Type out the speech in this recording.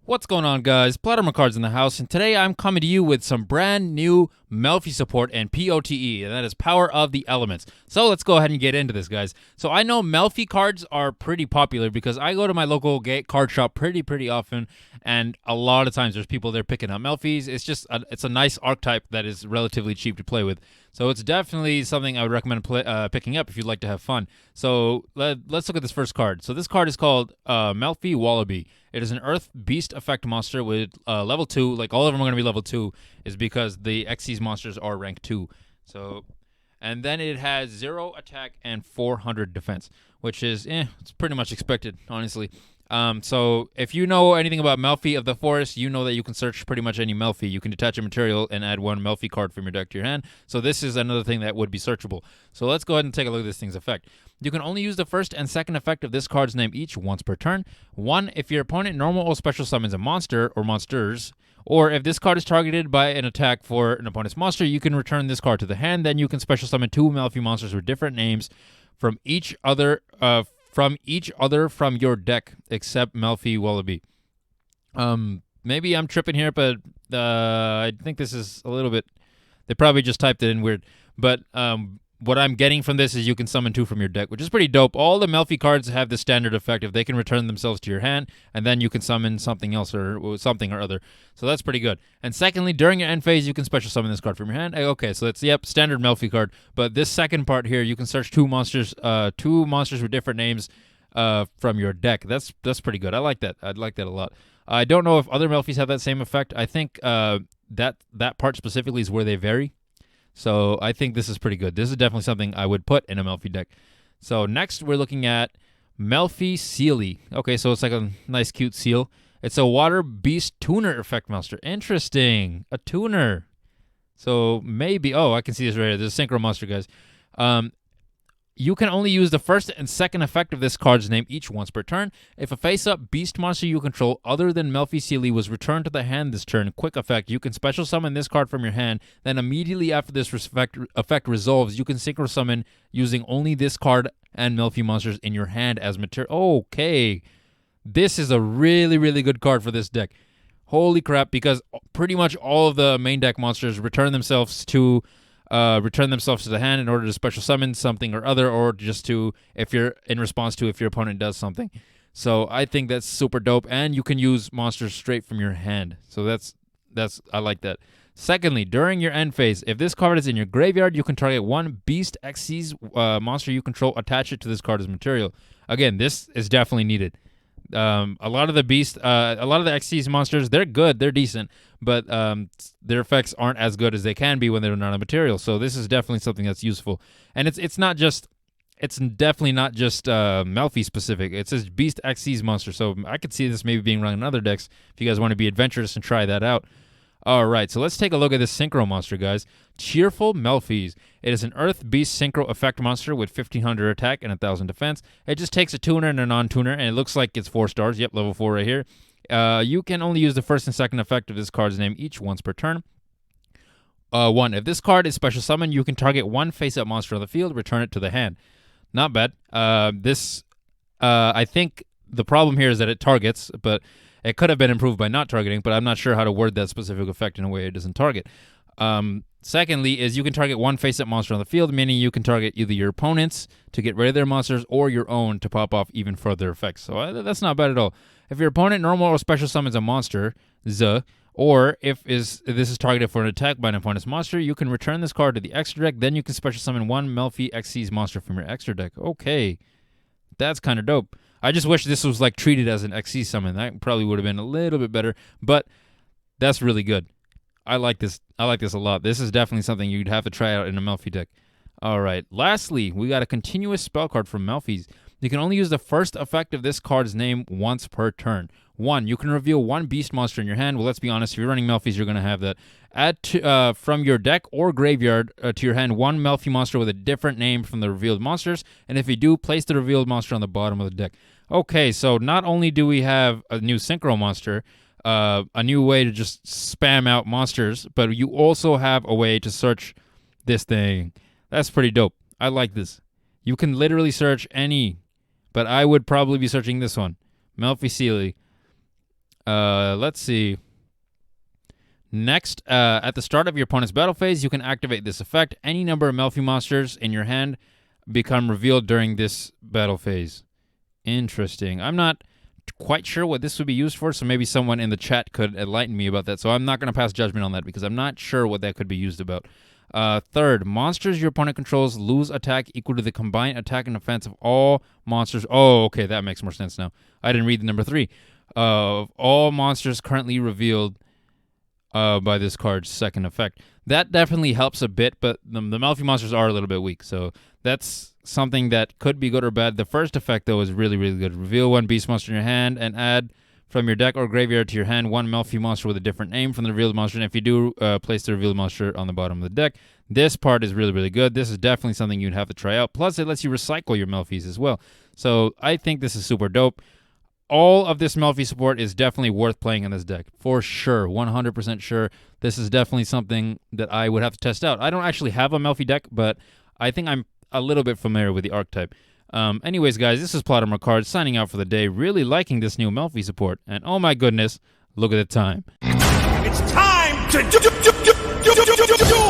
What's going on, guys? PlotArmorCards in the house, and today I'm coming to you with some brand new Melffy support and POTE, and that is Power of the Elements. So let's go ahead and get into this, guys. So I know Melffy cards are pretty popular because I go to my local card shop pretty often, and a lot of times there's people there picking up Melffys. It's a nice archetype that is relatively cheap to play with. So it's definitely something I would recommend picking up if you'd like to have fun. So let's look at this first card. So this card is called Melffy Wallaby. It is an Earth Beast effect monster with level 2. Like, all of them are going to be level 2 is because the Xyz monsters are rank 2. So, and then it has 0 attack and 400 defense, which is, it's pretty much expected, honestly. So if you know anything about Melffy of the Forest, you know that you can search pretty much any Melffy. You can detach a material and add one Melffy card from your deck to your hand. So this is another thing that would be searchable. So let's go ahead and take a look at this thing's effect. You can only use the first and second effect of this card's name each once per turn. 1, if your opponent normal or special summons a monster or monsters, or if this card is targeted by an attack for an opponent's monster, you can return this card to the hand. Then you can special summon 2 Melffy monsters with different names from each other from your deck except Melffy Wallaby. Maybe I'm tripping here, but I think this is a little bit. They probably just typed it in weird. But what I'm getting from this is you can summon 2 from your deck, which is pretty dope. All the Melffy cards have the standard effect if they can return themselves to your hand, and then you can summon something else or something or other. So that's pretty good. And secondly, during your end phase, you can special summon this card from your hand. Okay, so that's, standard Melffy card. But this second part here, you can search 2 monsters with different names from your deck. That's pretty good. I like that. I'd like that a lot. I don't know if other Melffys have that same effect. I think that part specifically is where they vary. So I think this is pretty good. This is definitely something I would put in a Melffy deck. So next we're looking at Melffy Sealy. Okay, so it's like a nice cute seal. It's a water beast tuner effect monster. Interesting. A tuner. So maybe, I can see this right here. There's a Synchro monster, guys. You can only use the first and second effect of this card's name each once per turn. If a face-up beast monster you control other than Melffy Sealy was returned to the hand this turn, quick effect, you can special summon this card from your hand. Then immediately after this effect resolves, you can synchro summon using only this card and Melffy monsters in your hand as material. Okay, this is a really good card for this deck. Holy crap, because pretty much all of the main deck monsters return themselves to the hand in order to special summon something or other, or just to if your opponent does something. So I think that's super dope, and you can use monsters straight from your hand. So that's I like that. Secondly, during your end phase, if this card is in your graveyard, you can target 1 Beast Xyz monster you control, attach it to this card as material. Again, this is definitely needed. A lot of the Xyz monsters, they're good, they're decent, but their effects aren't as good as they can be when they're not a material. So this is definitely something that's useful, and it's definitely not just Melffy specific. It's a Beast Xyz monster, so I could see this maybe being run in other decks if you guys want to be adventurous and try that out. All right, so let's take a look at this Synchro monster, guys. Cheerful Melffys. It is an Earth Beast Synchro effect monster with 1,500 attack and 1,000 defense. It just takes a tuner and a non-tuner, and it looks like it's 4 stars. Yep, level 4 right here. You can only use the first and second effect of this card's name each once per turn. 1. If this card is special summoned, you can target 1 face-up monster on the field, return it to the hand. Not bad. I think the problem here is that it targets, but it could have been improved by not targeting, but I'm not sure how to word that specific effect in a way it doesn't target. Secondly, is you can target 1 face-up monster on the field, meaning you can target either your opponents to get rid of their monsters or your own to pop off even further effects. So that's not bad at all. If your opponent normal or special summons a monster, or if this is targeted for an attack by an opponent's monster, you can return this card to the extra deck. Then you can special summon 1 Melffy Xyz monster from your extra deck. Okay, that's kind of dope. I just wish this was like treated as an Xyz summon. That probably would have been a little bit better, but that's really good. I like this. I like this a lot. This is definitely something you'd have to try out in a Melffy deck. All right. Lastly, we got a continuous spell card from Melffys. You can only use the first effect of this card's name once per turn. 1. You can reveal 1 beast monster in your hand. Well, let's be honest. If you're running Melffys, you're going to have that. Add from your deck or graveyard to your hand 1 Melffy monster with a different name from the revealed monsters. And if you do, place the revealed monster on the bottom of the deck. Okay, so not only do we have a new Synchro monster, a new way to just spam out monsters, but you also have a way to search this thing. That's pretty dope. I like this. You can literally search any, but I would probably be searching this one, Melffy Sealy. Let's see. Next, at the start of your opponent's battle phase, you can activate this effect. Any number of Melffy monsters in your hand become revealed during this battle phase. Interesting. I'm not quite sure what this would be used for, so maybe someone in the chat could enlighten me about that. So I'm not going to pass judgment on that because I'm not sure what that could be used about. Third, monsters your opponent controls lose attack equal to the combined attack and defense of all monsters. Oh, okay, that makes more sense now. I didn't read the number 3. Of all monsters currently revealed by this card's second effect. That definitely helps a bit, but the Melffy monsters are a little bit weak, so that's something that could be good or bad. The first effect, though, is really, really good. Reveal one beast monster in your hand and add from your deck or graveyard to your hand one Melffy monster with a different name from the revealed monster, and if you do, place the revealed monster on the bottom of the deck. This part is really, really good. This is definitely something you'd have to try out. Plus, it lets you recycle your Melffys as well. So I think this is super dope. All of this Melffy support is definitely worth playing in this deck. For sure. 100% sure. This is definitely something that I would have to test out. I don't actually have a Melffy deck, but I think I'm a little bit familiar with the archetype. Anyways, guys, this is PlotArmorCards signing out for the day. Really liking this new Melffy support. And oh my goodness, look at the time. It's time to do